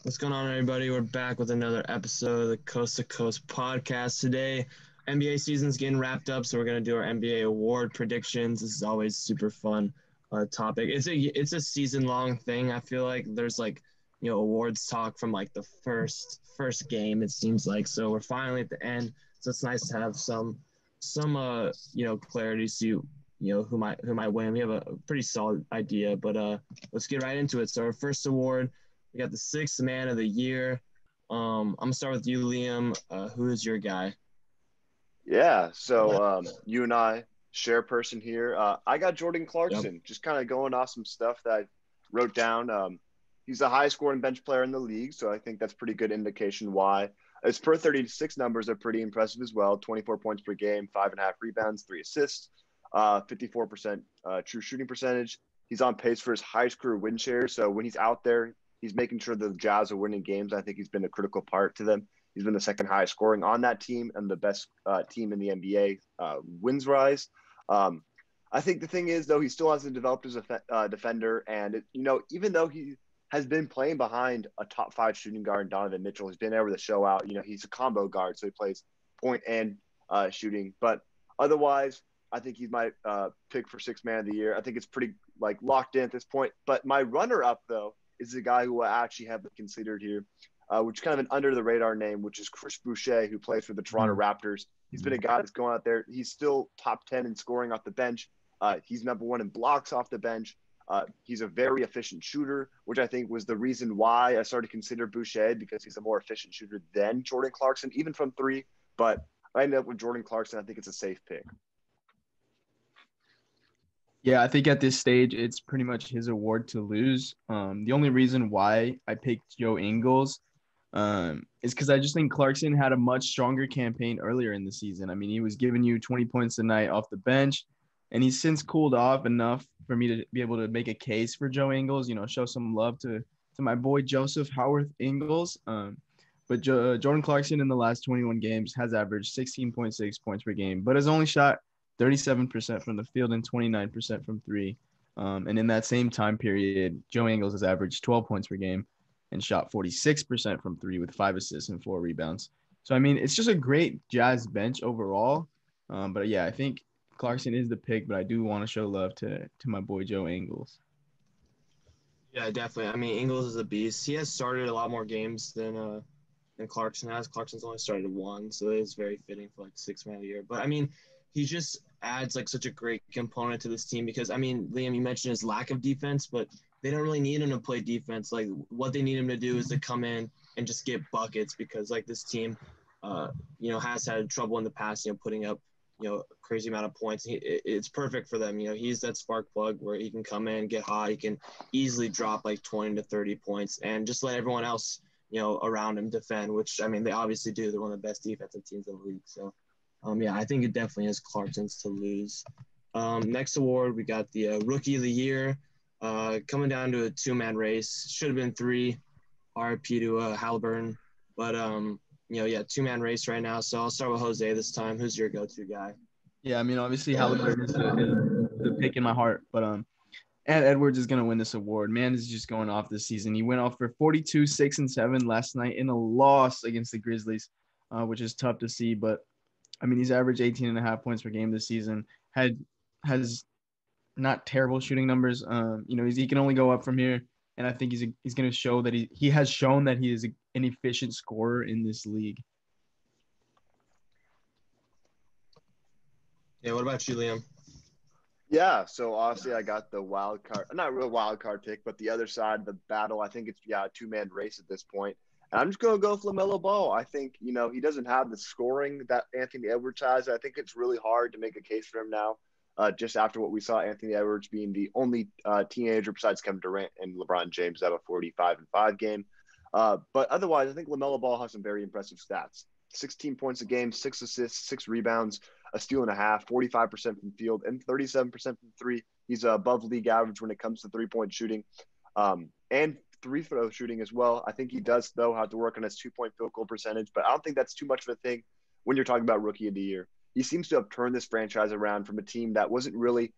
What's going on, everybody? We're back with another episode of the Coast to Coast podcast. Today, NBA season's getting wrapped up, so we're gonna do our NBA award predictions. This is always super fun topic. It's a season long thing. I feel like there's awards talk from like the first game. It seems like so we're finally at the end. So it's nice to have some clarity. So who might win. We have a pretty solid idea, but let's get right into it. So our first award. We got the sixth man of the year. I'm gonna start with you, Liam. Who is your guy? Yeah, so you and I share a person here. I got Jordan Yep. Clarkson, just kind of going off some stuff that I wrote down. He's the highest scoring bench player in the league, so I think that's pretty good indication why. His per 36 numbers are pretty impressive as well. 24 points per game, 5.5 rebounds, 3 assists, 54% true shooting percentage. He's on pace for his highest career win share. So when he's out there, he's making sure the Jazz are winning games. I think he's been a critical part to them. He's been the second highest scoring on that team and the best team in the NBA wins rise. I think the thing is, though, he still hasn't developed as a defender. And, even though he has been playing behind a top five shooting guard, Donovan Mitchell, he's been able to show out. He's a combo guard, so he plays point and shooting. But otherwise, I think he's my pick for sixth man of the year. I think it's pretty locked in at this point. But my runner up, though, is the guy who I actually have considered here, which is kind of an under the radar name, which is Chris Boucher, who plays for the Toronto Raptors. He's been a guy that's going out there. He's still top 10 in scoring off the bench. He's number one in blocks off the bench. He's a very efficient shooter, which I think was the reason why I started to consider Boucher, because he's a more efficient shooter than Jordan Clarkson, even from three. But I ended up with Jordan Clarkson. I think it's a safe pick. Yeah, I think at this stage, it's pretty much his award to lose. The only reason why I picked Joe Ingles is because I just think Clarkson had a much stronger campaign earlier in the season. I mean, he was giving you 20 points a night off the bench, and he's since cooled off enough for me to be able to make a case for Joe Ingles, show some love to my boy Joseph Howarth Ingles. But Jordan Clarkson in the last 21 games has averaged 16.6 points per game, but has only shot 37% from the field and 29% from three. And in that same time period, Joe Ingles has averaged 12 points per game and shot 46% from three with 5 assists and 4 rebounds. So, I mean, it's just a great Jazz bench overall. But yeah, I think Clarkson is the pick, but I do want to show love to my boy Joe Ingles. Yeah, definitely. I mean, Ingles is a beast. He has started a lot more games than Clarkson has. Clarkson's only started one, so it's very fitting for like sixth man of the year. But I mean, he just adds like such a great component to this team because I mean, Liam, you mentioned his lack of defense, but they don't really need him to play defense. Like what they need him to do is to come in and just get buckets because like this team, has had trouble in the past, putting up, crazy amount of points. It's perfect for them. He's that spark plug where he can come in, get hot. He can easily drop like 20 to 30 points and just let everyone else, around him defend, which I mean, they obviously do. They're one of the best defensive teams in the league. So, yeah, I think it definitely is Clarkson's to lose. Next award, we got the Rookie of the Year. Coming down to a two-man race. Should have been three. RIP to Halliburton. But, two-man race right now. So I'll start with Jose this time. Who's your go-to guy? Yeah, I mean, obviously Halliburton is the pick in my heart, but Ant Edwards is going to win this award. Man is just going off this season. He went off for 42, 6, and 7 last night in a loss against the Grizzlies, which is tough to see. But, I mean, he's averaged 18.5 points per game this season. Has not terrible shooting numbers. He can only go up from here. And I think he's going to show that he has shown that he is an efficient scorer in this league. Yeah, what about you, Liam? Yeah, so obviously I got the wild card, not real wild card pick, but the other side of the battle. I think it's a two-man race at this point. And I'm just going to go with LaMelo Ball. I think, he doesn't have the scoring that Anthony Edwards has. I think it's really hard to make a case for him now, just after what we saw Anthony Edwards being the only teenager besides Kevin Durant and LeBron James to have a 45-5 game. But otherwise, I think LaMelo Ball has some very impressive stats. 16 points a game, 6 assists, 6 rebounds, a steal and a half, 45% from field, and 37% from three. He's above league average when it comes to three-point shooting and free throw shooting as well. I think he does, though, have to work on his two-point field goal percentage, but I don't think that's too much of a thing when you're talking about Rookie of the Year. He seems to have turned this franchise around from a team that wasn't really,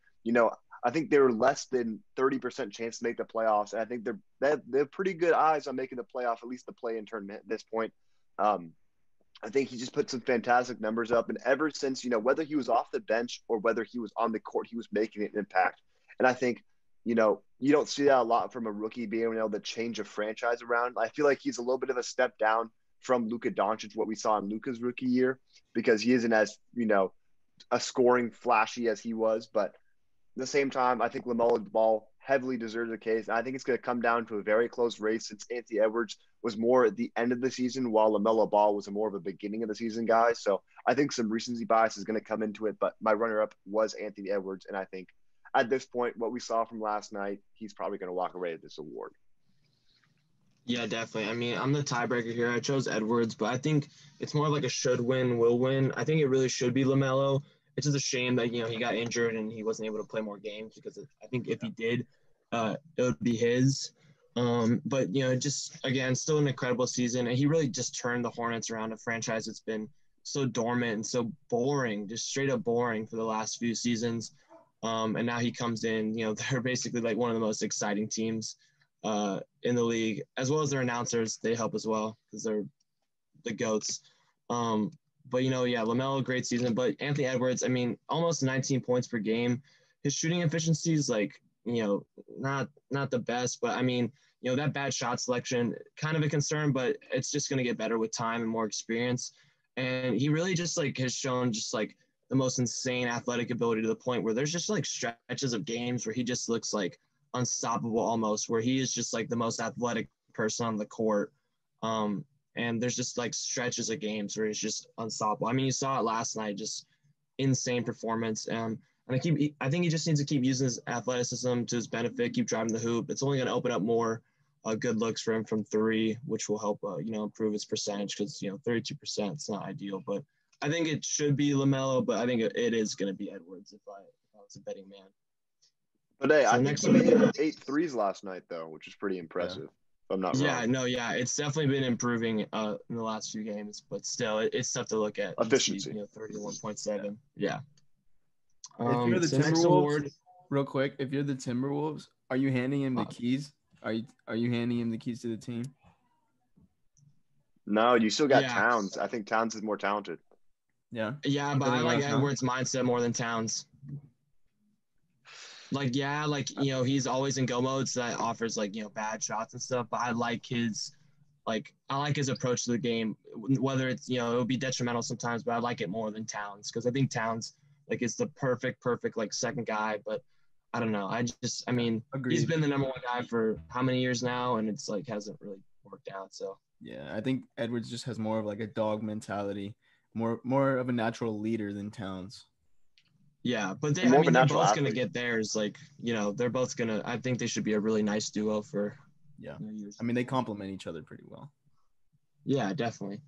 I think they're less than 30% chance to make the playoffs. And I think they're pretty good eyes on making the playoff, at least the play-in tournament at this point. I think he just put some fantastic numbers up. And ever since, whether he was off the bench or whether he was on the court, he was making an impact. And I think, you don't see that a lot from a rookie being able to change a franchise around. I feel like he's a little bit of a step down from Luka Doncic, what we saw in Luka's rookie year, because he isn't as, a scoring flashy as he was. But at the same time, I think LaMelo Ball heavily deserves a case. And I think it's going to come down to a very close race, since Anthony Edwards was more at the end of the season, while LaMelo Ball was more of a beginning of the season guy. So I think some recency bias is going to come into it. But my runner-up was Anthony Edwards. And I think at this point, what we saw from last night, he's probably going to walk away with this award. Yeah, definitely. I mean, I'm the tiebreaker here. I chose Edwards, but I think it's more like a should win, will win. I think it really should be LaMelo. It's just a shame that, he got injured and he wasn't able to play more games, because I think if he did, it would be his. But, just, again, still an incredible season. And he really just turned the Hornets around, a franchise that's been so dormant and so boring, just straight up boring for the last few seasons. And now he comes in, they're basically like one of the most exciting teams in the league, as well as their announcers. They help as well because they're the GOATs. But, LaMelo, great season. But Anthony Edwards, I mean, almost 19 points per game. His shooting efficiency is not the best. But, I mean, that bad shot selection, kind of a concern, but it's just going to get better with time and more experience. And he really just, has shown just, the most insane athletic ability, to the point where there's just, stretches of games where he just looks unstoppable almost, where he is just the most athletic person on the court. And there's just stretches of games where he's just unstoppable. I mean, you saw it last night, just insane performance. And I think he just needs to keep using his athleticism to his benefit, keep driving the hoop. It's only going to open up more good looks for him from three, which will help, improve his percentage, because, 32% is not ideal. But I think it should be LaMelo, but I think it is going to be Edwards if I was a betting man. But hey, I think he made 8 threes last night, though, which is pretty impressive. Yeah. If I'm not wrong. It's definitely been improving in the last few games, but still, it's tough to look at. Efficiency. 31.7. Yeah. If you're the Timberwolves, real quick, if you're the Timberwolves, are you handing him the keys? Are you handing him the keys to the team? No, you still got Towns. I think Towns is more talented. Yeah. Yeah, but I like Edwards' mindset more than Towns. He's always in go mode, so that offers bad shots and stuff. But I like his approach to the game. Whether it's it'll be detrimental sometimes, but I like it more than Towns, because I think Towns is the perfect second guy. But I don't know. Agreed. He's been the number one guy for how many years now, and it's hasn't really worked out. So yeah, I think Edwards just has more of a dog mentality, more of a natural leader than Towns. Yeah, but they're both going to get theirs. They're both going to – I think they should be a really nice duo for years. I mean, they complement each other pretty well. Yeah, definitely.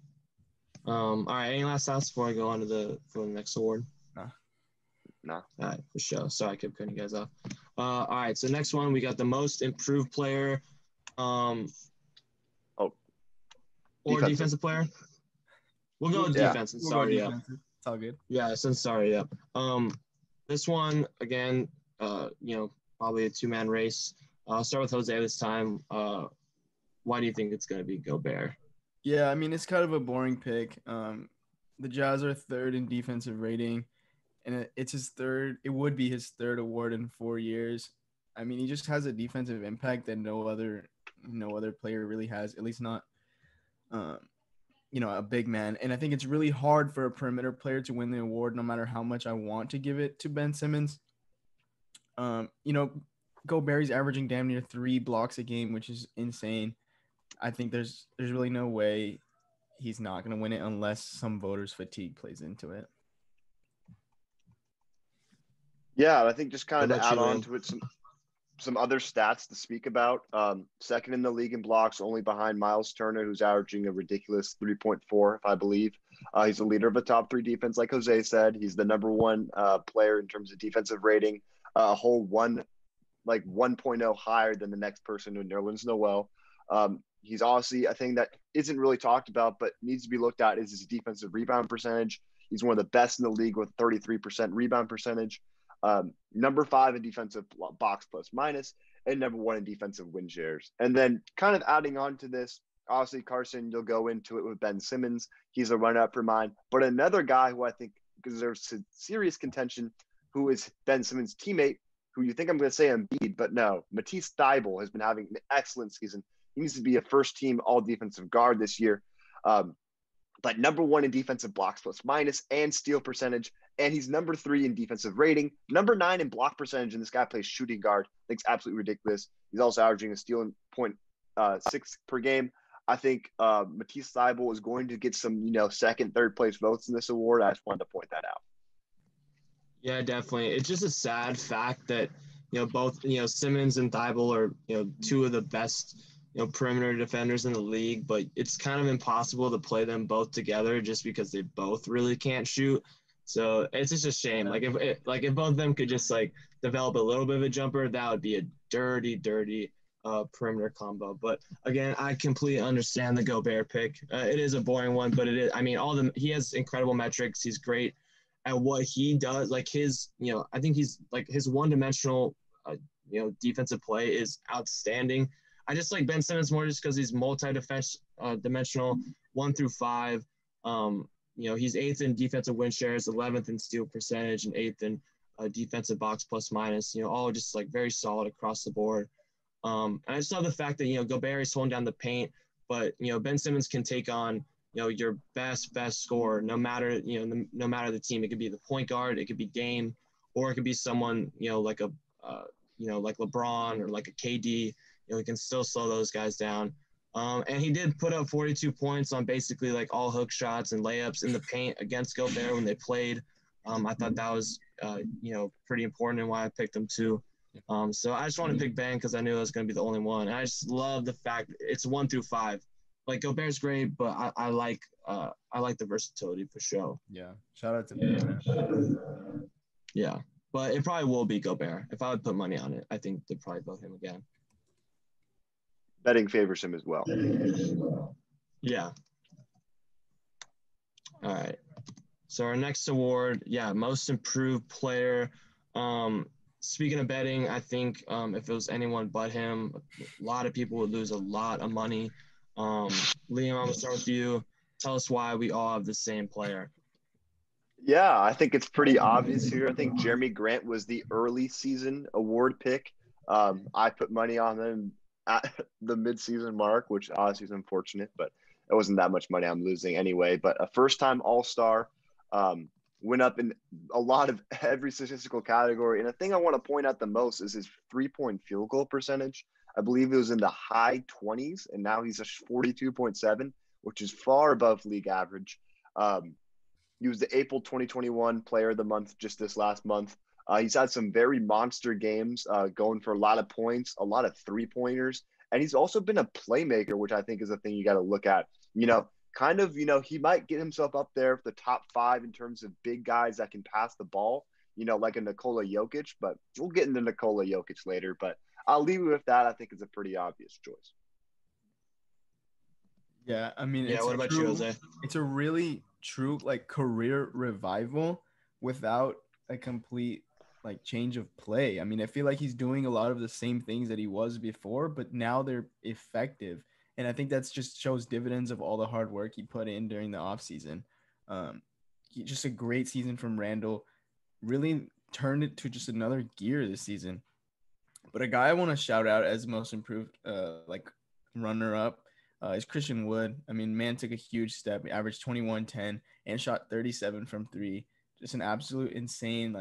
All right, any last thoughts before I go on to the next award? No. All right, for sure. Sorry, I kept cutting you guys off. All right, so next one, we got the most improved player or defensive player. We'll go with defense. Sorry, yeah. It's all good. Yeah, sorry, yeah. This one, again, probably a two-man race. I'll start with Jose this time. Why do you think it's going to be Gobert? Yeah, I mean, it's kind of a boring pick. The Jazz are third in defensive rating, and it's his third. It would be his third award in 4 years. I mean, he just has a defensive impact that no other player really has, at least not a big man. And I think it's really hard for a perimeter player to win the award, no matter how much I want to give it to Ben Simmons. Gobert's averaging damn near 3 blocks a game, which is insane. I think there's really no way he's not going to win it unless some voters' fatigue plays into it. Yeah, I think just kind of to add on to it, some other stats to speak about. Second in the league in blocks, only behind Miles Turner, who's averaging a ridiculous 3.4, if I believe. He's the leader of a top 3 defense, like Jose said. He's the number 1 player in terms of defensive rating, a whole 1.0 higher than the next person, in Nerlens Noel. He's obviously a thing that isn't really talked about, but needs to be looked at, is his defensive rebound percentage. He's one of the best in the league with 33% rebound percentage. Number 5 in defensive box plus minus, and number 1 in defensive win shares. And then kind of adding on to this, obviously, Carson, you'll go into it with Ben Simmons. He's a run-up for mine. But another guy who I think deserves serious contention, who is Ben Simmons' teammate, who you think I'm going to say Embiid, but no, Matisse Thybulle has been having an excellent season. He needs to be a first-team all-defensive guard this year. But number 1 in defensive blocks plus minus and steal percentage. And he's number 3 in defensive rating, number 9 in block percentage. And this guy plays shooting guard. I think it's absolutely ridiculous. He's also averaging a steal in 0.6 per game. I think Matisse Thybulle is going to get some, second, third place votes in this award. I just wanted to point that out. Yeah, definitely. It's just a sad fact that, both, Simmons and Thybulle are, 2 of the best, perimeter defenders in the league, but it's kind of impossible to play them both together just because they both really can't shoot. So it's just a shame. Like if both of them could just develop a little bit of a jumper, that would be a dirty perimeter combo. But again, I completely understand the Gobert pick. It is a boring one, but it is. I mean, he has incredible metrics. He's great at what he does. Like his, I think he's his one-dimensional, defensive play is outstanding. I just like Ben Simmons more just because he's multi-dimensional, 1 through 5. He's 8th in defensive win shares, 11th in steal percentage, and 8th in defensive box plus minus. All just very solid across the board. And I just love the fact that Gobert is holding down the paint, but Ben Simmons can take on your best scorer, no matter no matter the team. It could be the point guard, it could be Dame, or it could be someone like LeBron or like a KD. He can still slow those guys down. And he did put up 42 points on basically all hook shots and layups in the paint against Gobert when they played. I thought that was, pretty important and why I picked him too. So I just want to pick Ben because I knew I was going to be the only one. And I just love the fact it's 1 through 5. Gobert's great, but I like the versatility for sure. Yeah. Shout out to Ben, man. Yeah. But it probably will be Gobert. If I would put money on it, I think they'd probably vote him again. Betting favors him as well. Yeah. All right. So our next award, most improved player. Speaking of betting, I think if it was anyone but him, a lot of people would lose a lot of money. Liam, I'm gonna start with you. Tell us why we all have the same player. Yeah, I think it's pretty obvious here. I think Jeremy Grant was the early season award pick. I put money on him at the midseason mark, which obviously is unfortunate, but it wasn't that much money I'm losing anyway. But a first-time All-Star, went up in a lot of every statistical category. And the thing I want to point out the most is his 3-point field goal percentage. I believe it was in the high 20s, and now he's a 42.7, which is far above league average. He was the April 2021 Player of the Month just this last month. He's had some very monster games, going for a lot of points, a lot of three-pointers. And he's also been a playmaker, which I think is a thing you got to look at. He might get himself up there for the top 5 in terms of big guys that can pass the ball, like a Nikola Jokic. But we'll get into Nikola Jokic later. But I'll leave you with that. I think it's a pretty obvious choice. Yeah, I mean, what about you, Jose? It's a really true career revival without a complete change of play. I mean, I feel like he's doing a lot of the same things that he was before, but now they're effective. And I think that's just shows dividends of all the hard work he put in during the offseason. Just a great season from Randall. Really turned it to just another gear this season. But a guy I want to shout out as most improved, runner-up is Christian Wood. I mean, man took a huge step. He averaged 21-10 and shot 37 from 3. Just an absolute insane,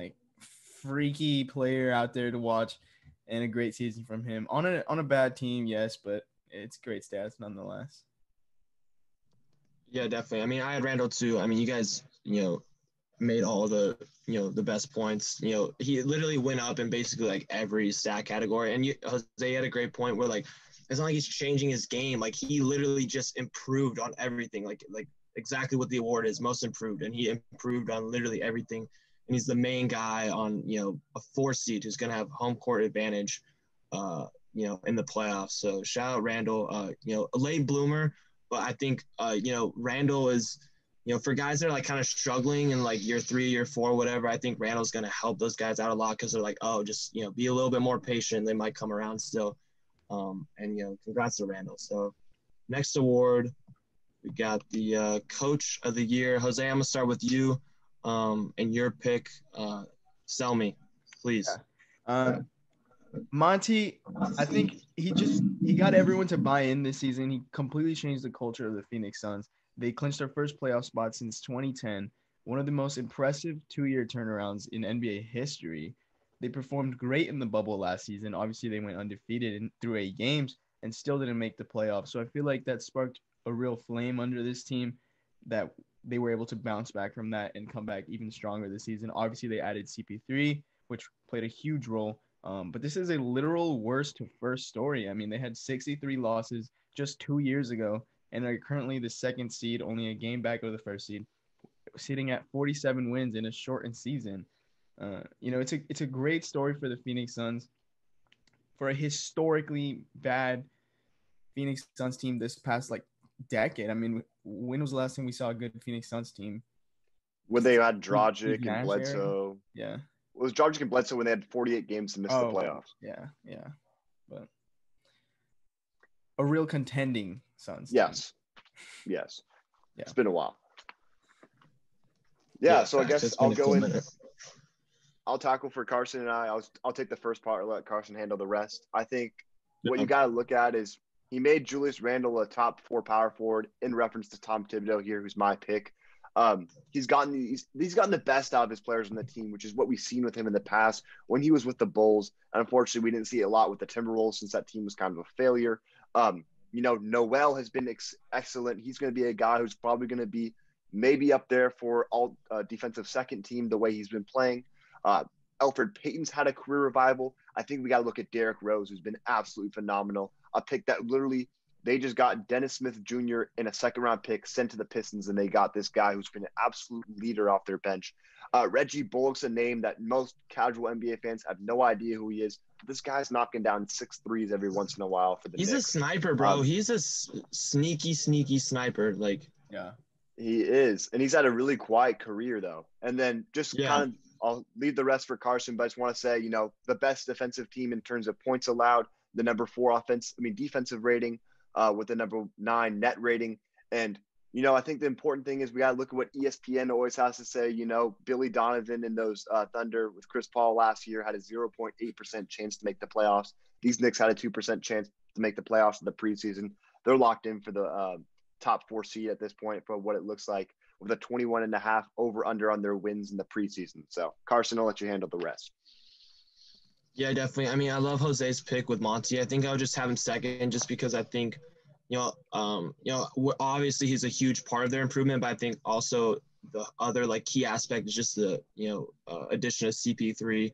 freaky player out there to watch, and a great season from him on a bad team, yes, but it's great stats nonetheless. Yeah, definitely. I mean, I had Randall too. I mean, you guys, made all the, the best points. He literally went up in basically every stat category. And Jose had a great point where it's not like he's changing his game. He literally just improved on everything. Like exactly what the award is, most improved, and he improved on literally everything. And he's the main guy on, a 4 seed who's going to have home court advantage, in the playoffs. So shout out Randall, a late bloomer, but I think, Randall is for guys that are like kind of struggling in like year 3, year 4, whatever, I think Randall's going to help those guys out a lot because they're like, oh, just, be a little bit more patient. They might come around still. And, congrats to Randall. So next award, we got the Coach of the Year. Jose, I'm going to start with you and your pick. Sell me, please. Monty, I think he got everyone to buy in this season. He completely changed the culture of the Phoenix Suns. They clinched their first playoff spot since 2010, one of the most impressive 2-year turnarounds in NBA history. They performed great in the bubble last season. Obviously, they went undefeated through 8 games and still didn't make the playoffs. So I feel like that sparked a real flame under this team that they were able to bounce back from that and come back even stronger this season. Obviously, they added CP3, which played a huge role. But this is a literal worst to first story. I mean, they had 63 losses just 2 years ago and are currently the 2nd seed, only a game back of the 1st seed, sitting at 47 wins in a shortened season. It's a great story for the Phoenix Suns. For a historically bad Phoenix Suns team this past decade. I mean, when was the last time we saw a good Phoenix Suns team? When they had Dragic and Bledsoe. Yeah. It was Dragic and Bledsoe when they had 48 games to miss the playoffs. Yeah. But a real contending Suns. Yes. Team. Yes. Yeah. It's been a while. Yeah, so I guess I'll go in. I'll tackle for Carson and I'll take the first part and let Carson handle the rest. I think what you got to look at is he made Julius Randle a top 4 power forward in reference to Tom Thibodeau here, who's my pick. He's gotten the best out of his players on the team, which is what we've seen with him in the past when he was with the Bulls. And unfortunately, we didn't see it a lot with the Timberwolves since that team was kind of a failure. Noel has been excellent. He's going to be a guy who's probably going to be maybe up there for all defensive second team the way he's been playing. Elfrid Payton's had a career revival. I think we got to look at Derrick Rose, who's been absolutely phenomenal. A pick that literally they just got Dennis Smith Jr. in a 2nd-round pick sent to the Pistons, and they got this guy who's been an absolute leader off their bench. Reggie Bullock's a name that most casual NBA fans have no idea who he is. But this guy's knocking down 6 threes every once in a while for the Knicks. He's a sniper, bro. He's a sneaky sniper. Yeah. He is. And he's had a really quiet career, though. And then kind of I'll leave the rest for Carson, but I just want to say, the best defensive team in terms of points allowed, the number 4 defensive rating with the number 9 net rating. And, I think the important thing is we got to look at what ESPN always has to say. Billy Donovan and those Thunder with Chris Paul last year had a 0.8% chance to make the playoffs. These Knicks had a 2% chance to make the playoffs in the preseason. They're locked in for the top 4 seed at this point for what it looks like, with a 21.5 over-under on their wins in the preseason. So, Carson, I'll let you handle the rest. Yeah, definitely. I mean, I love Jose's pick with Monty. I think I would just have him second just because I think, obviously he's a huge part of their improvement, but I think also the other key aspect is just the, addition of CP3.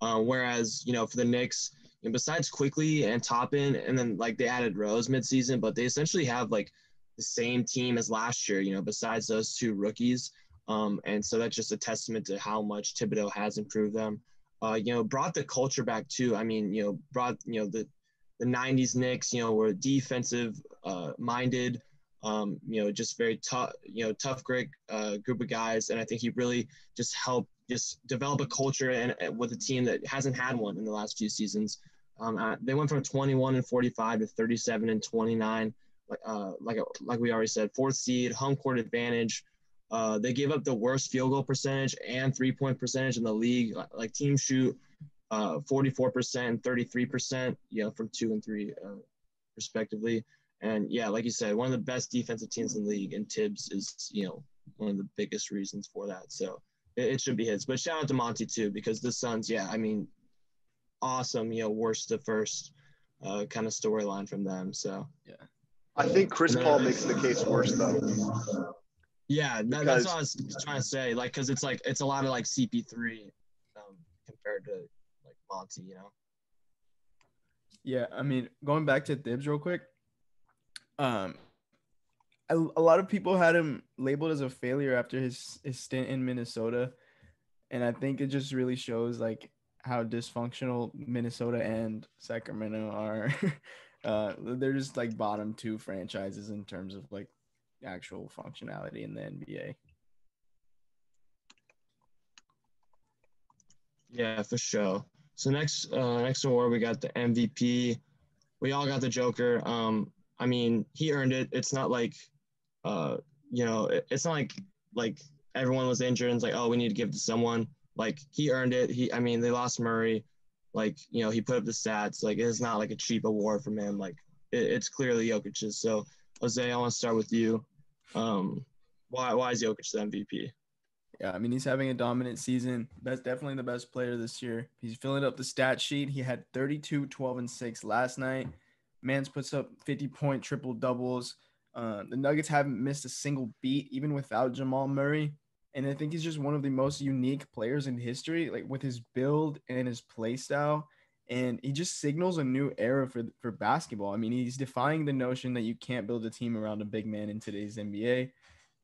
Whereas, for the Knicks, besides Quickly and Toppin, and then they added Rose midseason, but they essentially have the same team as last year, besides those 2 rookies. And so that's just a testament to how much Thibodeau has improved them. Brought the culture back too. I mean, brought, the 90s Knicks, were defensive minded, just very tough, tough, great group of guys. And I think he really just helped just develop a culture and with a team that hasn't had one in the last few seasons. They went from 21-45 to 37-29. Like we already said, 4th seed, home court advantage. They gave up the worst field goal percentage and 3-point percentage in the league. Teams shoot 44% and 33%, from 2 and 3 respectively. And yeah, like you said, one of the best defensive teams in the league, and Tibbs is, one of the biggest reasons for that. So it should be his. But shout out to Monty too, because the Suns, awesome, worst to first kind of storyline from them. So yeah. I think Chris Paul makes the case worse though. Yeah, that's what I was trying to say. Because it's a lot of CP3 compared to Monty, Yeah, I mean, going back to Thibs real quick, a lot of people had him labeled as a failure after his stint in Minnesota, and I think it just really shows how dysfunctional Minnesota and Sacramento are. They're just bottom 2 franchises in terms of actual functionality in the NBA. Yeah, for sure. So next award we got the MVP. We all got the Joker. I mean, he earned it. It's not like, it's not like everyone was injured and it's like, oh, we need to give it to someone. Like he earned it. I mean, they lost Murray. Like, he put up the stats. Like it's not like a cheap award from him. Like it's clearly Jokic's. So Jose, I want to start with you. Why is Jokic the MVP? Yeah, I mean, he's having a dominant season. Definitely the best player this year. He's filling up the stat sheet. He had 32, 12, and 6 last night. Mans puts up 50-point triple doubles. The Nuggets haven't missed a single beat, even without Jamal Murray. And I think he's just one of the most unique players in history, like with his build and his play style. And he just signals a new era for basketball. I mean, he's defying the notion that you can't build a team around a big man in today's NBA.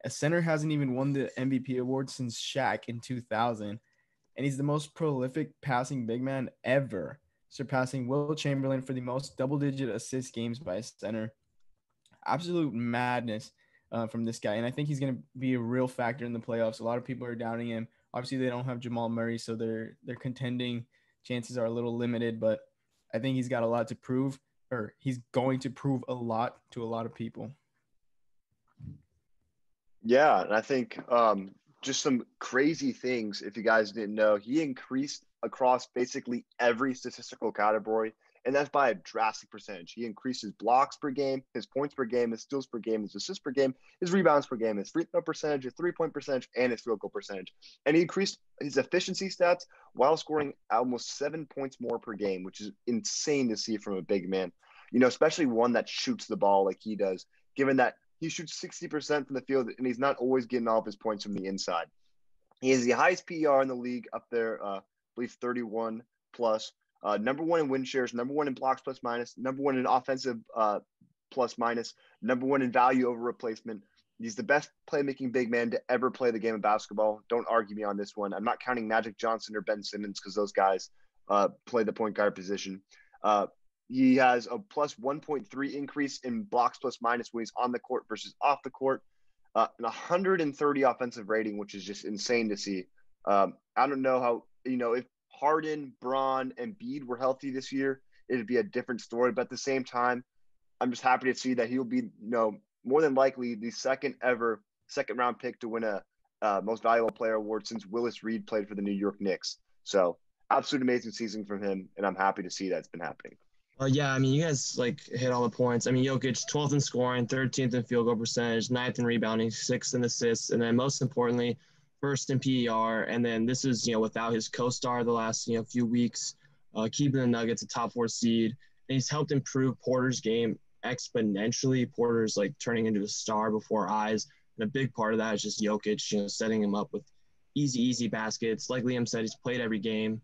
A center hasn't even won the MVP award since Shaq in 2000, and he's the most prolific passing big man ever, surpassing Will Chamberlain for the most double-digit assist games by a center. Absolute madness from this guy, and I think he's going to be a real factor in the playoffs. A lot of people are doubting him. Obviously, they don't have Jamal Murray, so their contending chances are a little limited, but I think he's got a lot to prove, or he's going to prove a lot to a lot of people. Yeah, and I think just some crazy things, if you guys didn't know, he increased across basically every statistical category, and that's by a drastic percentage. He increased his blocks per game, his points per game, his steals per game, his assists per game, his rebounds per game, his free throw percentage, his three-point percentage, and his field goal percentage. And he increased his efficiency stats while scoring almost 7 points more per game, which is insane to see from a big man, especially one that shoots the ball like he does, given that he shoots 60% from the field, and he's not always getting all of his points from the inside. He has the highest PER in the league, up there, I believe 31 plus. Number one in win shares, number one in blocks plus minus, number one in offensive plus minus, number one in value over replacement. He's the best playmaking big man to ever play the game of basketball. Don't argue me on this one. I'm not counting Magic Johnson or Ben Simmons because those guys play the point guard position. He has a plus 1.3 increase in blocks plus minus when he's on the court versus off the court, and 130 offensive rating, which is just insane to see. I don't know how, if Harden, Braun, and Embiid were healthy this year, it'd be a different story. But at the same time, I'm just happy to see that he'll be, more than likely the second round pick to win a most valuable player award since Willis Reed played for the New York Knicks. So absolute amazing season from him, and I'm happy to see that's been happening. Yeah, I mean, you guys hit all the points. I mean, Jokic 12th in scoring, 13th in field goal percentage, 9th in rebounding, 6th in assists, and then most importantly, 1st in PER. And then this is without his co-star the last few weeks, keeping the Nuggets a top 4 seed. And he's helped improve Porter's game exponentially. Porter's turning into a star before our eyes, and a big part of that is just Jokic, setting him up with easy baskets. Like Liam said, he's played every game,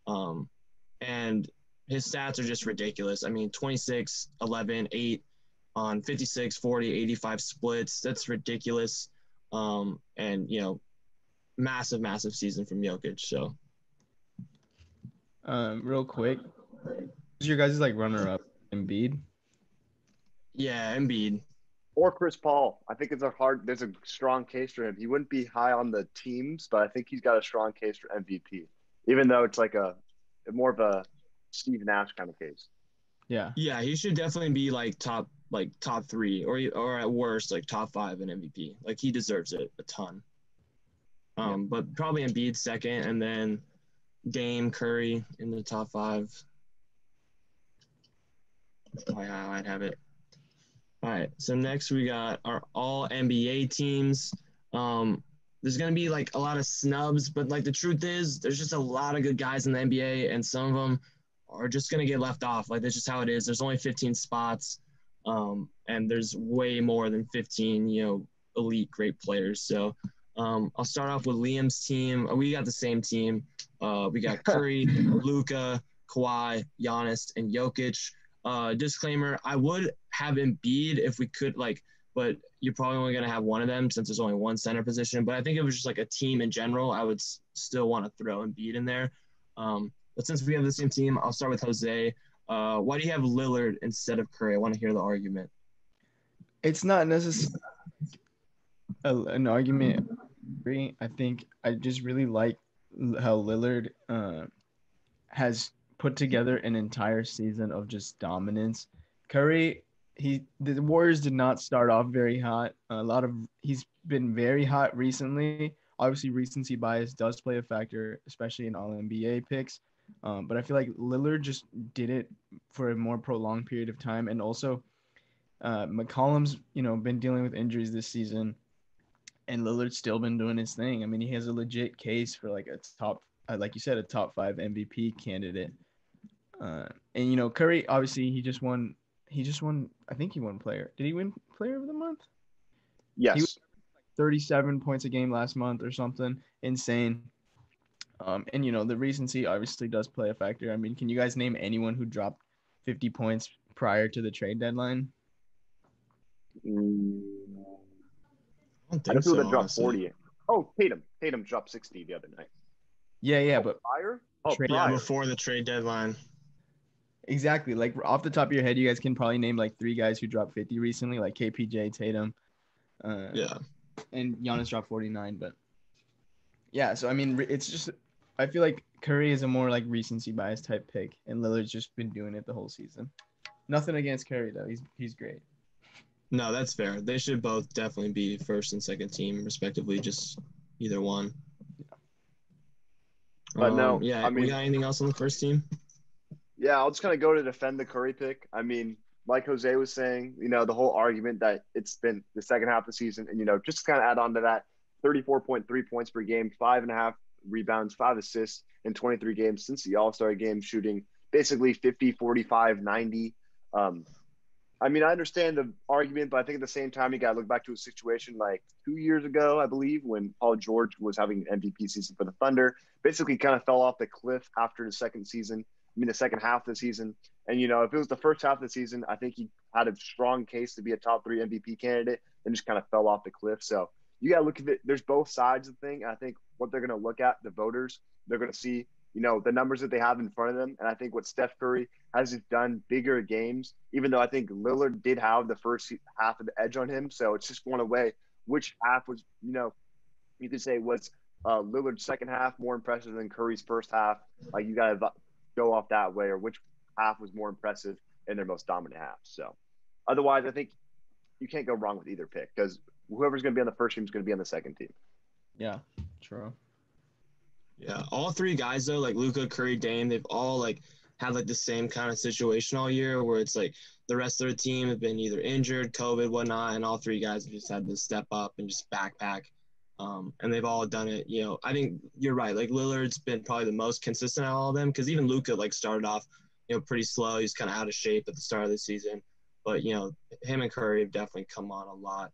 and his stats are just ridiculous. I mean, 26, 11, 8 on 56, 40, 85 splits. That's ridiculous. And, massive season from Jokic. So, real quick, who's your guys' runner-up? Embiid? Yeah, Embiid. Or Chris Paul. I think there's a strong case for him. He wouldn't be high on the teams, but I think he's got a strong case for MVP, even though it's more of a Steve Nash kind of case. Yeah, he should definitely be top 3 or at worst top 5 in MVP. He deserves it a ton. But probably Embiid second, and then Dame, Curry in the top 5. That's probably how I'd have it. All right, so next we got our all NBA teams. There's gonna be a lot of snubs, but the truth is there's just a lot of good guys in the NBA, and some of them are just going to get left off. That's just how it is. There's only 15 spots, and there's way more than 15, elite great players. So I'll start off with Liam's team. We got the same team. We got Curry, Luka, Kawhi, Giannis, and Jokic. Disclaimer, I would have Embiid if we could, but you're probably only going to have one of them since there's only one center position. But I think if it was just a team in general, I would still want to throw Embiid in there. But since we have the same team, I'll start with Jose. Why do you have Lillard instead of Curry? I want to hear the argument. It's not necessarily an argument. I think I just really like how Lillard has put together an entire season of just dominance. Curry, the Warriors did not start off very hot. He's been very hot recently. Obviously, recency bias does play a factor, especially in All NBA picks. But I feel like Lillard just did it for a more prolonged period of time, and also McCollum's been dealing with injuries this season, and Lillard's still been doing his thing. I mean, he has a legit case for like a top, like you said, a top 5 MVP candidate. And Curry, obviously, he just won. I think he won player. Did he win player of the month? Yes. He was 37 points a game last month or something insane. And the recency obviously does play a factor. I mean, can you guys name anyone who dropped 50 points prior to the trade deadline? I don't I know think people so, that dropped honestly. 40. Oh, Tatum. Tatum dropped 60 the other night. Yeah, but Prior? Oh, Trade- Yeah, prior. before the trade deadline. exactly. Like off the top of your head, you guys can probably name like 3 guys who dropped 50 recently, like KPJ, Tatum, Yeah. and Giannis dropped 49. But yeah, so I mean, it's just I feel like Curry is a more like recency bias type pick, and Lillard's just been doing it the whole season. Nothing against Curry though; he's great. No, that's fair. They should both definitely be first and second team, respectively, just either one. But no, Yeah, I we mean, got anything else on the first team? yeah, I'll just kind of go to defend the Curry pick. I mean, like Jose was saying, the whole argument that it's been the second half of the season, and just kind of add on to that, 34.3 points per game, 5.5 rebounds, 5 assists in 23 games since the All-Star game, shooting basically 50, 45, 90. I mean, I understand the argument, but I think at the same time, you got to look back to a situation like 2 years ago, I believe, when Paul George was having an MVP season for the Thunder, basically kind of fell off the cliff after the second half of the season. And, if it was the first half of the season, I think he had a strong case to be a top 3 MVP candidate and just kind of fell off the cliff. So you got to look at it. There's both sides of the thing. And I think what they're going to look at, the voters, they're going to see, the numbers that they have in front of them. And I think what Steph Curry has done bigger games, even though I think Lillard did have the first half of the edge on him. So it's just going away which half was, you could say was Lillard's second half more impressive than Curry's first half. Like you got to go off that way, or which half was more impressive in their most dominant half. So otherwise, I think you can't go wrong with either pick because whoever's going to be on the first team is going to be on the second team. Yeah, true. Yeah, all 3 guys though, like Luka, Curry, Dame, they've all like had like the same kind of situation all year where it's like the rest of their team have been either injured, COVID, whatnot, and all 3 guys have just had to step up and just backpack. And they've all done it. I think you're right. Like Lillard's been probably the most consistent at all of them because even Luka like started off, pretty slow. He's kind of out of shape at the start of the season, but him and Curry have definitely come on a lot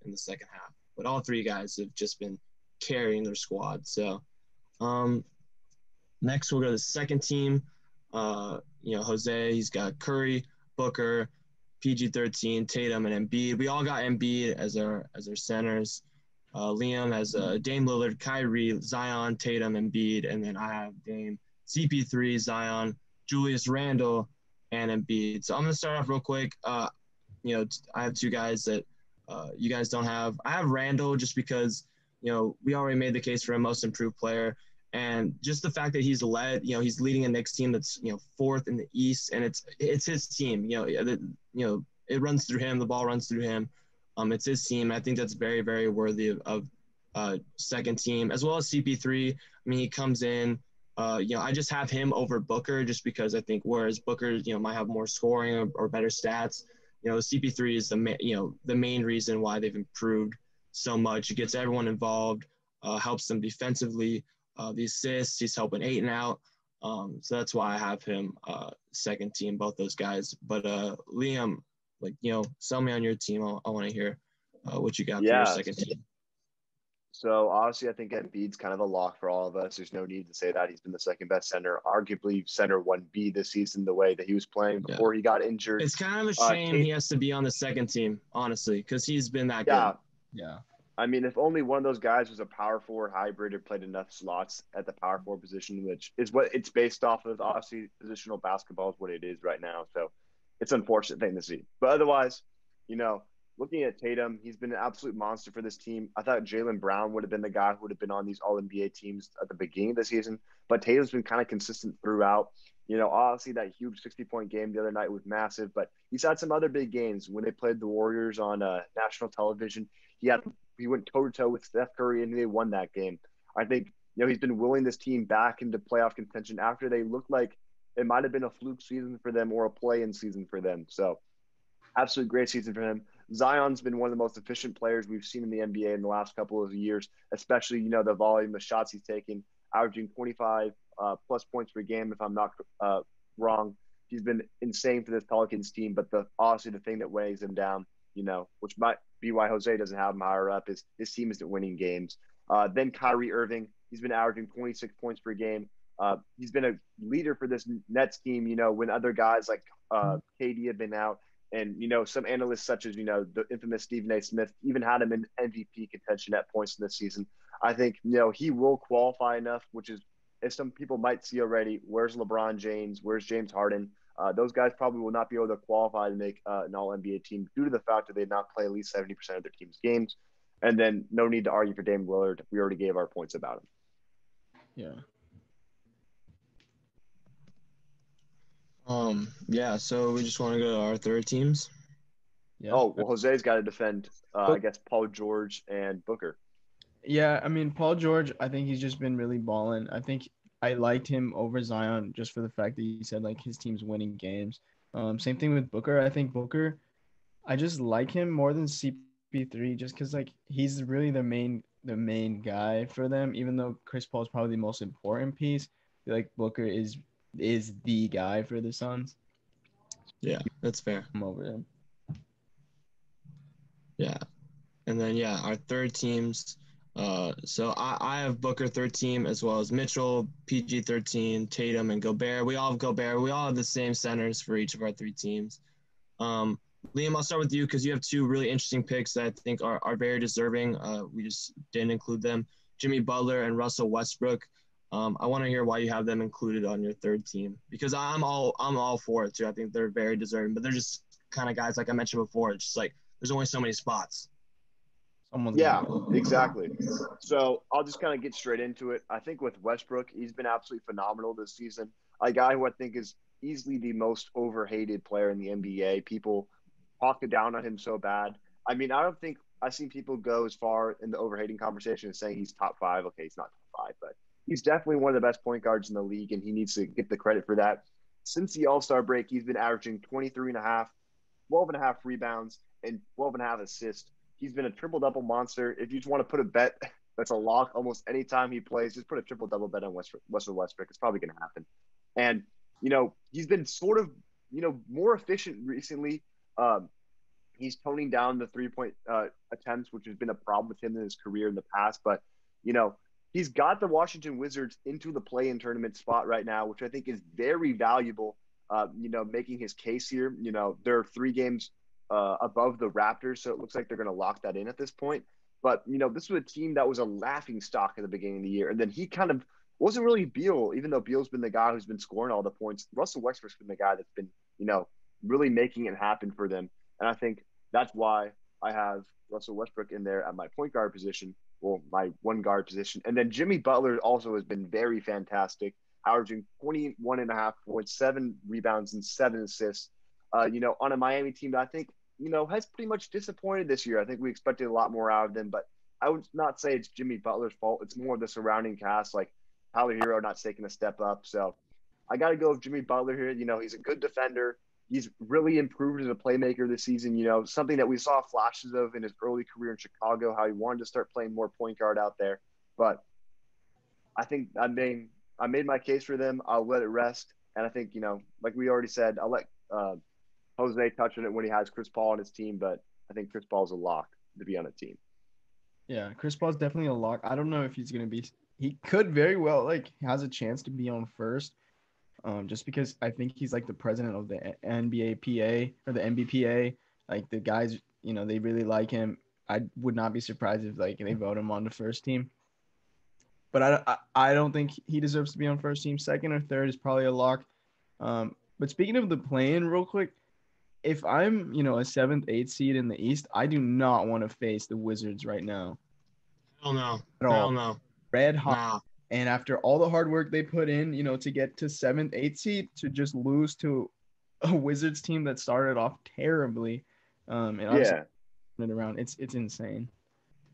in the second half. But all 3 guys have just been carrying their squad. So. Next, we'll go to the second team. Jose, he's got Curry, Booker, PG-13, Tatum, and Embiid. We all got Embiid as our centers. Liam has Dame Lillard, Kyrie, Zion, Tatum, Embiid, and then I have Dame, CP3, Zion, Julius Randle, and Embiid. So I'm going to start off real quick. I have 2 guys that you guys don't have. I have Randle just because, we already made the case for a most improved player. And just the fact that he's he's leading a Knicks team that's, 4th in the East, and it's his team. It runs through him. The ball runs through him. It's his team. I think that's very, very worthy of second team, as well as CP3. I mean, he comes in. I just have him over Booker just because I think whereas Booker, might have more scoring or better stats, CP3 is the main reason why they've improved so much. It gets everyone involved, helps them defensively. The assists, he's helping Ayton out. So that's why I have him second team, both those guys. But Liam, sell me on your team. I want to hear what you got for your second team. So obviously, I think Embiid's kind of a lock for all of us. There's no need to say that he's been the second best center, arguably center 1B this season, the way that he was playing before he got injured. It's kind of a shame he has to be on the second team, honestly, because he's been that good. Yeah. I mean, if only one of those guys was a power forward hybrid or played enough slots at the power forward position, which is what it's based off of. Obviously, positional basketball is what it is right now. So it's an unfortunate thing to see. But otherwise, looking at Tatum, he's been an absolute monster for this team. I thought Jaylen Brown would have been the guy who would have been on these All-NBA teams at the beginning of the season, but Tatum's been kind of consistent throughout. Obviously that huge 60-point game the other night was massive, but he's had some other big games. When they played the Warriors on national television, he went toe-to-toe with Steph Curry, and they won that game. I think, he's been willing this team back into playoff contention after they looked like it might have been a fluke season for them or a play-in season for them. So absolute great season for him. Zion's been one of the most efficient players we've seen in the NBA in the last couple of years, especially, the volume of shots he's taking, averaging 25 plus points per game, if I'm not wrong. He's been insane for this Pelicans team, but obviously the thing that weighs him down, which might be why Jose doesn't have him higher up, is his team isn't winning games. Then Kyrie Irving, he's been averaging 26 points per game. He's been a leader for this Nets team, when other guys like KD have been out. And, some analysts such as, the infamous Stephen A. Smith even had him in MVP contention at points in this season. I think, he will qualify enough, which is, if some people might see already, where's LeBron James, where's James Harden? Those guys probably will not be able to qualify to make an All-NBA team due to the fact that they did not play at least 70% of their team's games. And then no need to argue for Dame Lillard. We already gave our points about him. Yeah. Yeah, so we just want to go to our third teams. Yeah. Oh, well, Jose's got to defend, I guess, Paul George and Booker. Yeah, I mean, Paul George, I think he's just been really balling. I think I liked him over Zion just for the fact that he said, like, his team's winning games. Same thing with Booker. I think Booker, I just like him more than CP3 just because, like, he's really the main guy for them, even though Chris Paul is probably the most important piece. I feel like Booker is the guy for the Suns. Yeah, that's fair. I'm over him. Yeah. And then, our third teams. So I have Booker third team, as well as Mitchell, PG 13, Tatum, and Gobert. We all have Gobert. We all have the same centers for each of our three teams. Liam, I'll start with you because you have two really interesting picks that I think are very deserving. We just didn't include them. Jimmy Butler and Russell Westbrook. I want to hear why you have them included on your third team, because I'm all for it too. I think they're very deserving, but they're just kind of guys, like I mentioned before. It's just like there's only so many spots. Yeah, exactly. So I'll just kind of get straight into it. I think with Westbrook, he's been absolutely phenomenal this season. A guy who I think is easily the most overhated player in the NBA. People talk down on him so bad. I mean, I don't think I've seen people go as far in the overhating conversation as saying he's top five. Okay, he's not top five, but he's definitely one of the best point guards in the league, and he needs to get the credit for that. Since the All-Star break, he's been averaging 23.5, 12.5 rebounds, and 12.5 assists. He's been a triple-double monster. If you just want to put a bet that's a lock almost any time he plays, just put a triple-double bet on Russell Westbrook. It's probably going to happen. And, he's been sort of, more efficient recently. He's toning down the three-point attempts, which has been a problem with him in his career in the past. But, he's got the Washington Wizards into the play-in tournament spot right now, which I think is very valuable, making his case here. There are 3 games above the Raptors, so it looks like they're going to lock that in at this point. But, this was a team that was a laughing stock at the beginning of the year. And then he kind of wasn't really Beal, even though Beal's been the guy who's been scoring all the points. Russell Westbrook's been the guy that's been, really making it happen for them. And I think that's why I have Russell Westbrook in there at my point guard position, or my one guard position. And then Jimmy Butler also has been very fantastic, averaging 21.5 points, 7 rebounds, and 7 assists. On a Miami team that I think, has pretty much disappointed this year. I think we expected a lot more out of them, but I would not say it's Jimmy Butler's fault. It's more of the surrounding cast, like Tyler Hero not taking a step up. So I got to go with Jimmy Butler here. He's a good defender. He's really improved as a playmaker this season, something that we saw flashes of in his early career in Chicago, how he wanted to start playing more point guard out there. But I think I made my case for them. I'll let it rest. And I think, like we already said, I'll let Jose touch on it when he has Chris Paul on his team, but I think Chris Paul's a lock to be on a team. Yeah, Chris Paul's definitely a lock. I don't know if he's going to be – he could very well, has a chance to be on first, just because I think he's, the president of the NBA PA or the NBPA. The guys, they really like him. I would not be surprised if, they vote him on the first team. But I don't think he deserves to be on first team. Second or third is probably a lock. But speaking of the play-in real quick, if I'm, a 7th, 8th seed in the East, I do not want to face the Wizards right now Hell no. at all. Hell no. Red hot. Nah. And after all the hard work they put in, to get to 7th, 8th seed, to just lose to a Wizards team that started off terribly, and obviously it around, it's insane.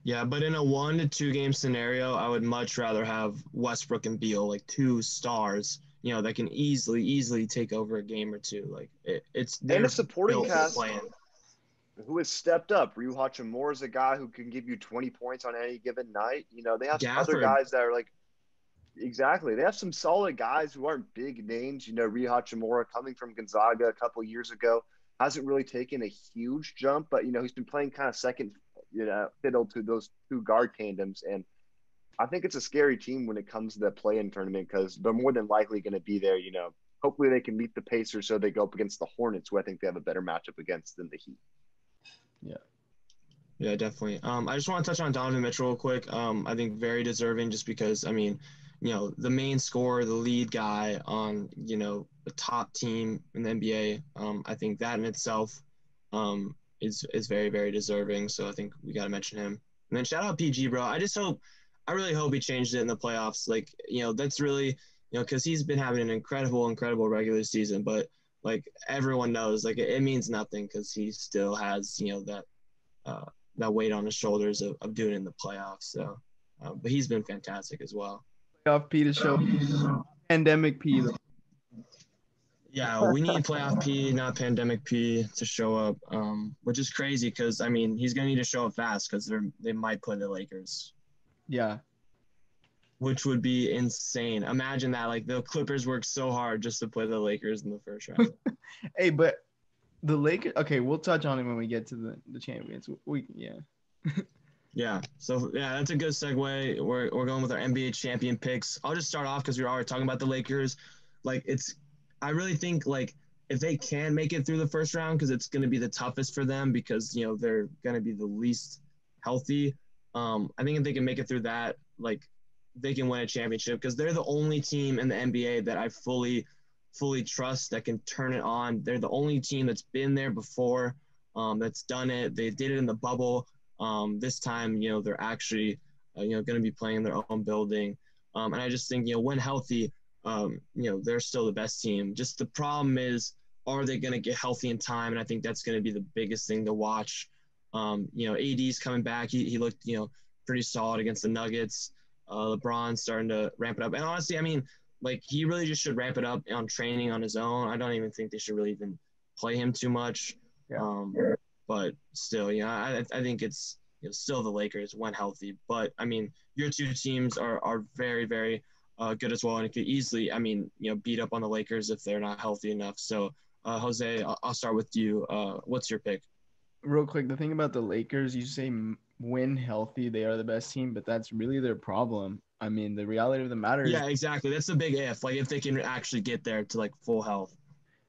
Yeah, but in a 1 to 2 game scenario, I would much rather have Westbrook and Beal, like 2 stars, that can easily take over a game or two. Like it's And they're a supporting built for cast playing. who has stepped up. Ryu Hachimura is a guy who can give you 20 points on any given night. They have some other Gafford. guys that are like, exactly. They have some solid guys who aren't big names. Ryu Hachimura coming from Gonzaga a couple years ago hasn't really taken a huge jump, but he's been playing kind of second, fiddle to those two guard tandems. And I think it's a scary team when it comes to the play-in tournament because they're more than likely going to be there. Hopefully they can beat the Pacers so they go up against the Hornets, who I think they have a better matchup against than the Heat. Yeah, definitely. I just want to touch on Donovan Mitchell real quick. I think very deserving just because, the main scorer, the lead guy on, the top team in the NBA. I think that in itself is very, very deserving. So I think we got to mention him. And then shout out PG, bro. I really hope he changed it in the playoffs. Like, that's really, because he's been having an incredible regular season. But, like, everyone knows, like, it means nothing because he still has, that weight on his shoulders of doing it in the playoffs. So, but he's been fantastic as well. Playoff P to show pandemic P though. Yeah, we need playoff P, not pandemic P, to show up, which is crazy because he's gonna need to show up fast because they might play the Lakers. Yeah, which would be insane. Imagine that, like the Clippers worked so hard just to play the Lakers in the first round. Hey, but the Lakers. Okay, we'll touch on it when we get to the champions. Yeah. So yeah, that's a good segue. We're going with our NBA champion picks. I'll just start off because we were already talking about the Lakers. I really think if they can make it through the first round, because it's going to be the toughest for them because they're going to be the least healthy. I think if they can make it through that, they can win a championship because they're the only team in the NBA that I fully trust that can turn it on. They're the only team that's been there before, that's done it. They did it in the bubble. This time, they're actually, going to be playing in their own building. And I just think, when healthy, they're still the best team. Just the problem is, are they going to get healthy in time? And I think that's going to be the biggest thing to watch. AD's coming back. He looked, pretty solid against the Nuggets. LeBron's starting to ramp it up. And honestly, he really just should ramp it up on training on his own. I don't even think they should really even play him too much. Yeah. But still, I think it's still the Lakers when healthy. But your two teams are very, very good as well, and it could easily, beat up on the Lakers if they're not healthy enough. So, Jose, I'll start with you. What's your pick? Real quick, the thing about the Lakers, you say when healthy, they are the best team, but that's really their problem. The reality of the matter is, yeah, exactly. That's the big if. If they can actually get there to full health.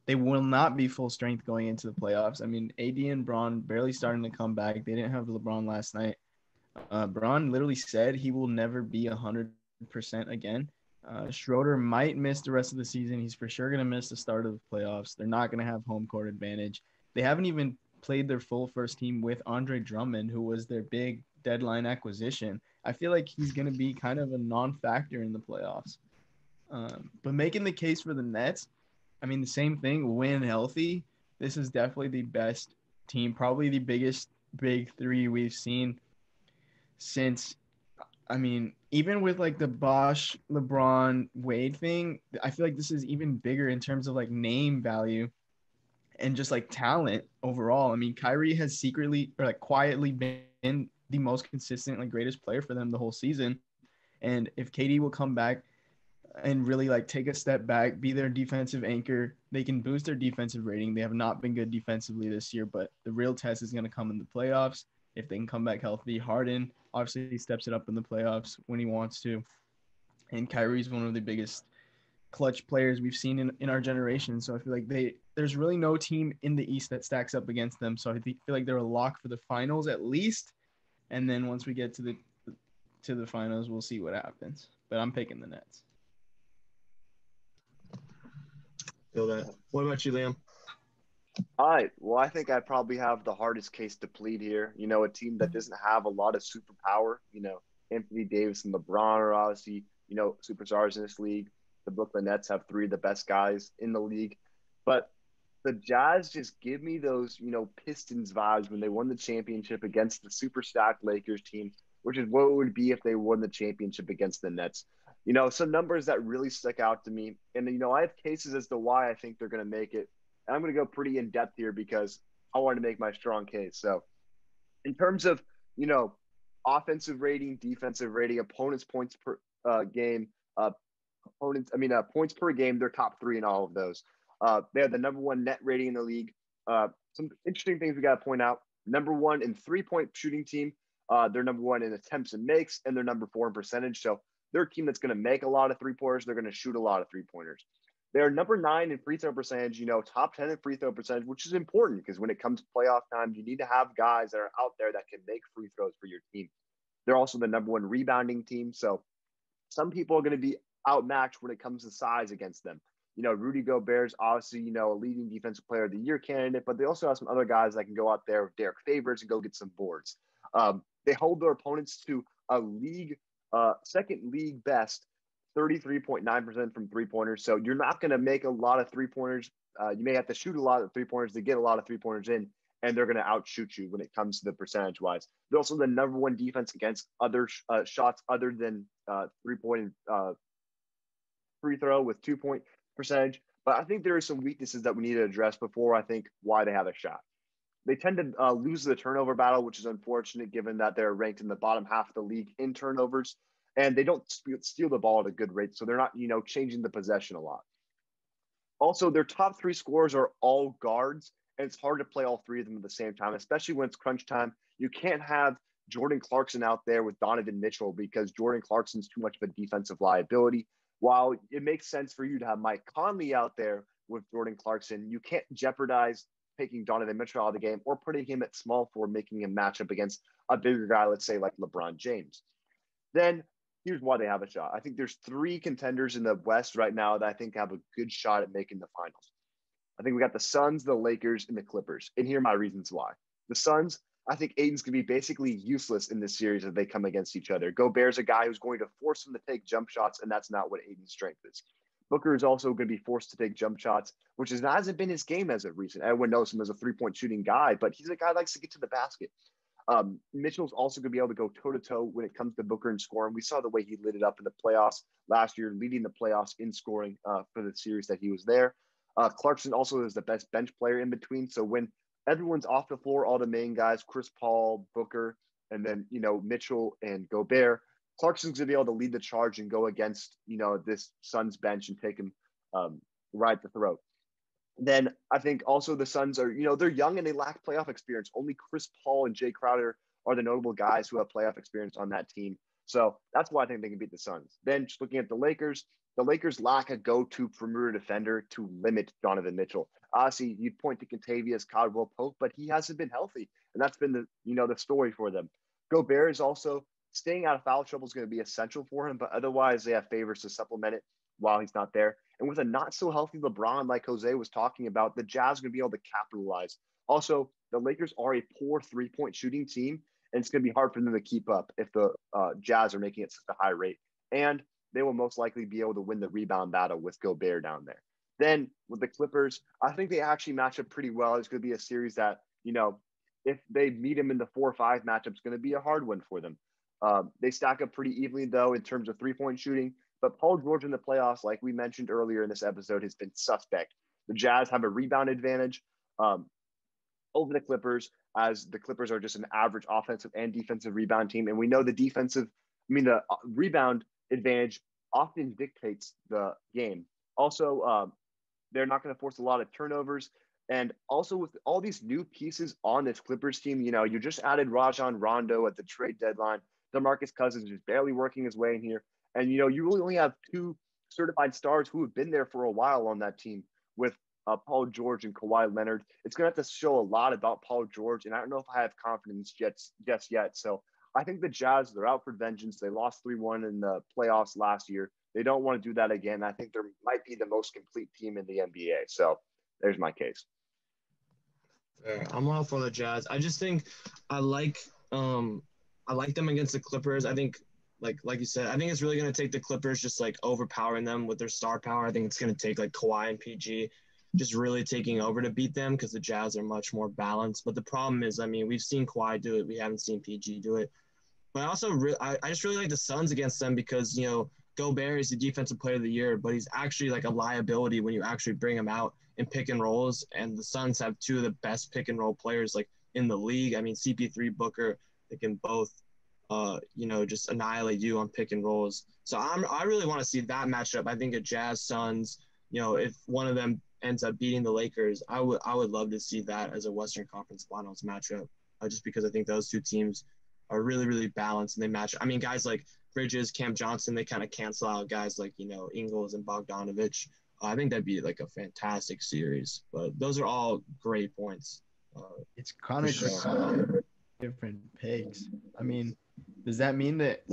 They will not be full strength going into the playoffs. AD and Braun barely starting to come back. They didn't have LeBron last night. Braun literally said he will never be 100% again. Schroeder might miss the rest of the season. He's for sure going to miss the start of the playoffs. They're not going to have home court advantage. They haven't even played their full first team with Andre Drummond, who was their big deadline acquisition. I feel like he's going to be kind of a non-factor in the playoffs. But making the case for the Nets, the same thing, when healthy, this is definitely the best team, probably the biggest big three we've seen since, even with the Bosh, LeBron, Wade thing, I feel like this is even bigger in terms of name value and just talent overall. Kyrie has secretly or quietly been the most consistent, greatest player for them the whole season. And if KD will come back and really take a step back, be their defensive anchor, they can boost their defensive rating. They have not been good defensively this year, but the real test is going to come in the playoffs. If they can come back healthy, Harden obviously he steps it up in the playoffs when he wants to. And Kyrie's one of the biggest clutch players we've seen in our generation. So I feel like there's really no team in the East that stacks up against them. So I feel like they're a lock for the finals at least. And then once we get to the finals, we'll see what happens. But I'm picking the Nets. Feel that. What about you, Liam? All right. Well, I think I probably have the hardest case to plead here. A team that doesn't have a lot of superpower. Anthony Davis and LeBron are obviously, superstars in this league. The Brooklyn Nets have three of the best guys in the league. But the Jazz just give me those, Pistons vibes when they won the championship against the super stacked Lakers team, which is what it would be if they won the championship against the Nets. Some numbers that really stick out to me. And, I have cases as to why I think they're going to make it. And I'm going to go pretty in depth here because I want to make my strong case. So, in terms of, you know, offensive rating, defensive rating, opponents' points per game, points per game, they're top three in all of those. They have the number one net rating in the league. Some interesting things we got to point out. Number one in 3-point shooting team. They're number one in attempts and makes, and they're number four in percentage. So they're a team that's going to make a lot of three-pointers. They're going to shoot a lot of three-pointers. They're number 9 in free throw percentage, top 10 in free throw percentage, which is important because when it comes to playoff time, you need to have guys that are out there that can make free throws for your team. They're also the number one rebounding team. So some people are going to be outmatched when it comes to size against them. Rudy Gobert's obviously, a leading defensive player of the year candidate, but they also have some other guys that can go out there with Derek Favors and go get some boards. They hold their opponents to a second league best 33.9% from three-pointers. So you're not going to make a lot of three-pointers. You may have to shoot a lot of three-pointers to get a lot of three-pointers in, and they're going to outshoot you when it comes to the percentage-wise. They're also the number one defense against other shots other than three-point free throw with 2-point percentage. But I think there are some weaknesses that we need to address before I think why they have a shot. They tend to lose the turnover battle, which is unfortunate given that they're ranked in the bottom half of the league in turnovers. And they don't steal the ball at a good rate. So they're not, changing the possession a lot. Also, their top 3 scorers are all guards. And it's hard to play all 3 of them at the same time, especially when it's crunch time. You can't have Jordan Clarkson out there with Donovan Mitchell because Jordan Clarkson's too much of a defensive liability. While it makes sense for you to have Mike Conley out there with Jordan Clarkson, you can't jeopardize taking Donovan Mitchell out of the game or putting him at small forward, making him match up against a bigger guy, let's say like LeBron James. Then here's why they have a shot. I think there's 3 contenders in the West right now that I think have a good shot at making the finals. I think we got the Suns, the Lakers, and the Clippers. And here are my reasons why. The Suns, I think Aiden's going to be basically useless in this series if they come against each other. Gobert's a guy who's going to force him to take jump shots, and that's not what Aiden's strength is. Booker is also going to be forced to take jump shots, which hasn't been his game as of recent. Everyone knows him as a 3-point shooting guy, but he's a guy that likes to get to the basket. Mitchell's also going to be able to go toe-to-toe when it comes to Booker and scoring. We saw the way he lit it up in the playoffs last year, leading the playoffs in scoring for the series that he was there. Clarkson also is the best bench player in between. So when everyone's off the floor, all the main guys, Chris Paul, Booker, and then, Mitchell and Gobert, Clarkson's going to be able to lead the charge and go against, this Suns bench and take him right at the throat. Then I think also the Suns are, they're young and they lack playoff experience. Only Chris Paul and Jay Crowder are the notable guys who have playoff experience on that team. So that's why I think they can beat the Suns. Then just looking at the Lakers lack a go-to perimeter defender to limit Donovan Mitchell. Obviously, you'd point to Kentavious Caldwell-Pope, but he hasn't been healthy. And that's been the story for them. Gobert is also staying out of foul trouble is going to be essential for him, but otherwise they have Favors to supplement it while he's not there. And with a not so healthy LeBron, like Jose was talking about, the Jazz are going to be able to capitalize. Also, the Lakers are a poor 3-point shooting team, and it's going to be hard for them to keep up if the Jazz are making it such a high rate. And they will most likely be able to win the rebound battle with Gobert down there. Then with the Clippers, I think they actually match up pretty well. It's going to be a series that, if they meet them in the 4-5 matchup, it's going to be a hard one for them. They stack up pretty evenly, though, in terms of 3-point shooting. But Paul George in the playoffs, like we mentioned earlier in this episode, has been suspect. The Jazz have a rebound advantage over the Clippers, as the Clippers are just an average offensive and defensive rebound team. And we know the rebound advantage often dictates the game. Also, they're not going to force a lot of turnovers. And also with all these new pieces on this Clippers team, you just added Rajon Rondo at the trade deadline. DeMarcus Cousins is barely working his way in here. And, you really only have 2 certified stars who have been there for a while on that team with Paul George and Kawhi Leonard. It's going to have to show a lot about Paul George, and I don't know if I have confidence just yet. So I think the Jazz, they're out for vengeance. They lost 3-1 in the playoffs last year. They don't want to do that again. I think they might be the most complete team in the NBA. So there's my case. Yeah, I'm all for the Jazz. I just think I like um I like them against the Clippers. I think like you said, I think it's really gonna take the Clippers just like overpowering them with their star power. I think it's gonna take like Kawhi and PG just really taking over to beat them because the Jazz are much more balanced. But the problem is, I mean, we've seen Kawhi do it, we haven't seen PG do it. But I also I just really like the Suns against them because Gobert is the defensive player of the year, but he's actually like a liability when you actually bring him out in pick and rolls. And the Suns have two of the best pick and roll players like in the league. I mean, CP3 Booker, they can both just annihilate you on pick and rolls. So I really want to see that matchup. I think a Jazz Suns, if one of them ends up beating the Lakers, I would love to see that as a Western Conference Finals matchup. Just because I think those two teams are really, really balanced and they match. I mean, guys like Bridges, Cam Johnson, they kind of cancel out guys like, Ingles and Bogdanovich. I think that'd be like a fantastic series. But those are all great points. It's kind For of sure. different picks. I mean, does that mean that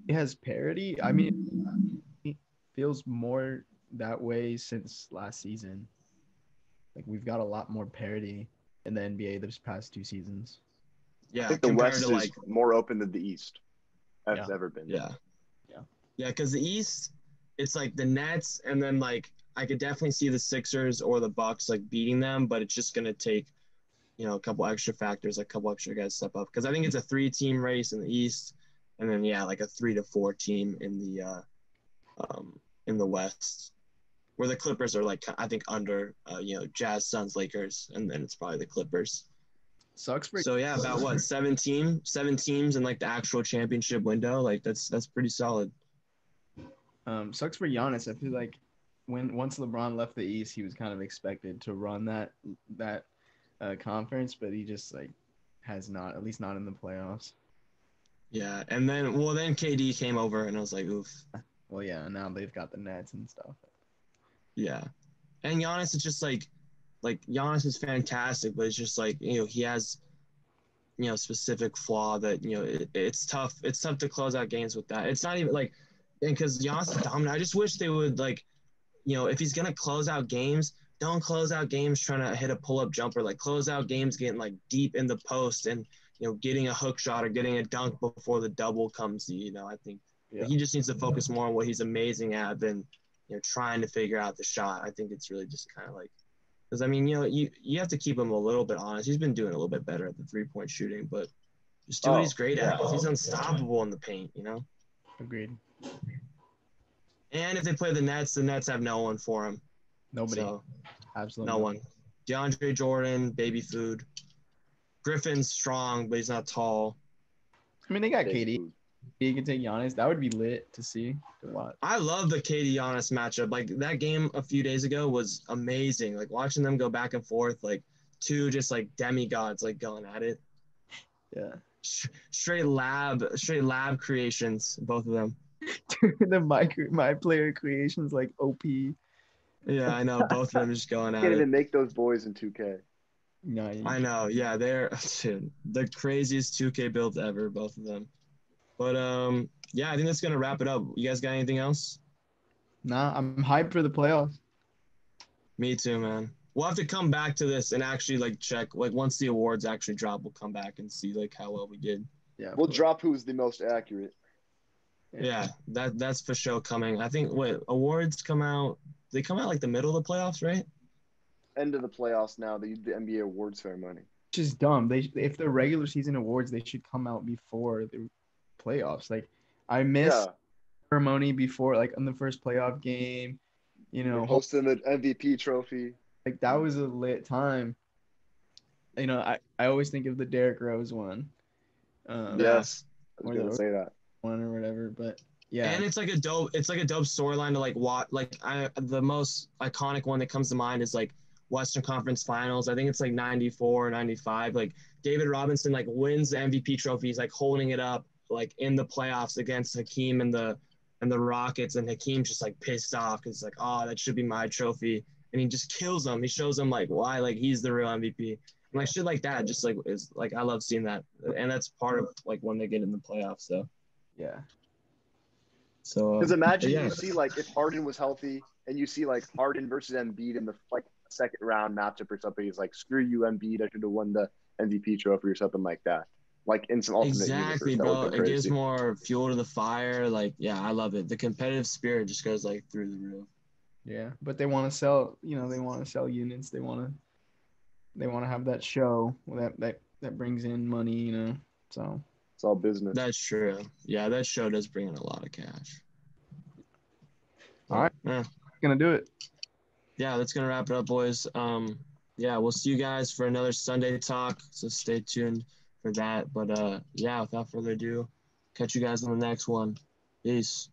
it has parity? I mean, it feels more that way since last season. Like we've got a lot more parity in the NBA this past 2 seasons. I Yeah, think the compared West to is more open than the East has ever been. yeah. Yeah. Yeah, because the East, it's like the Nets, and then like I could definitely see the Sixers or the Bucks like beating them, but it's just gonna take a couple extra factors, like a couple extra guys step up. Because I think it's a 3-team race in the East, and then like a 3 to 4 team in the West, where the Clippers are like I think under Jazz, Suns, Lakers, and then it's probably the Clippers. Sucks for So yeah, about what 7 teams in like the actual championship window. Like that's pretty solid. sucks for Giannis. I feel like once LeBron left the East, he was kind of expected to run that conference, but he just like has not, at least not in the playoffs. Yeah, and then KD came over, and I was like, oof. Well, yeah, now they've got the Nets and stuff. Yeah, and Giannis is just like Giannis is fantastic, but it's just like he has specific flaw that it's tough. It's tough to close out games with that. It's not even like, and because Giannis is dominant. I just wish they would like, if he's gonna close out games, don't close out games trying to hit a pull-up jumper. Like close out games getting like deep in the post and getting a hook shot or getting a dunk before the double comes to you. I think he just needs to focus more on what he's amazing at than trying to figure out the shot. I think it's really just kind of like because I mean you have to keep him a little bit honest. He's been doing a little bit better at the 3-point shooting, but just do what he's great at. He's unstoppable in the paint. Agreed. And if they play the Nets have no one for him. Nobody. So, Absolutely no one. DeAndre Jordan, baby food. Griffin's strong, but he's not tall. I mean, they got KD. He can take Giannis. That would be lit to see, to watch. I love the KD Giannis matchup. Like that game a few days ago was amazing. Like watching them go back and forth, like two just like demigods like going at it. Yeah. Straight lab creations, both of them. The my player creations like OP. Yeah, I know. Both of them just going at Can't it. even make those boys in 2K. No, I know. Yeah, they're the craziest 2K builds ever, both of them. But yeah, I think that's gonna wrap it up. You guys got anything else? Nah, I'm hyped for the playoffs. Me too, man. We'll have to come back to this and actually like check like once the awards actually drop, we'll come back and see like how well we did. Yeah. We'll drop who's the most accurate. Yeah, that's for sure coming. I think awards come out. They come out like the middle of the playoffs, right? End of the playoffs now. The NBA awards ceremony. Which is dumb. If the regular season awards, they should come out before the playoffs. Like I missed ceremony before, like on the first playoff game. Hosting the MVP trophy. Like that was a lit time. I always think of the Derrick Rose one. Yes, I was gonna say that one or whatever, but yeah. And it's like a dope storyline to like watch. Like the most iconic one that comes to mind is like Western Conference Finals. I think it's like 94, 95. Like David Robinson like wins the MVP trophy. He's like holding it up like in the playoffs against Hakeem and the Rockets, and Hakeem's just like pissed off because like, oh, that should be my trophy. And he just kills him. He shows him like why like he's the real MVP. And like shit like that just like is like I love seeing that. And that's part of like when they get in the playoffs. So yeah. So because imagine you see like if Harden was healthy and you see like Harden versus Embiid in the like second round matchup or something. He's like, screw you, Embiid. I should have won the MVP trophy or something like that. Like in some alternate Exactly, universe, that would bro. have been It gives crazy. more fuel to the fire. Like, yeah, I love it. The competitive spirit just goes like through the roof. Yeah, but they want to sell. They want to sell units. They want to have that show that brings in money. So It's all business. That's true. Yeah, that show does bring in a lot of cash. All right. Yeah. gonna do it. Yeah, that's gonna wrap it up, boys. Yeah, we'll see you guys for another Sunday talk. So stay tuned for that. But yeah, without further ado, catch you guys on the next one. Peace.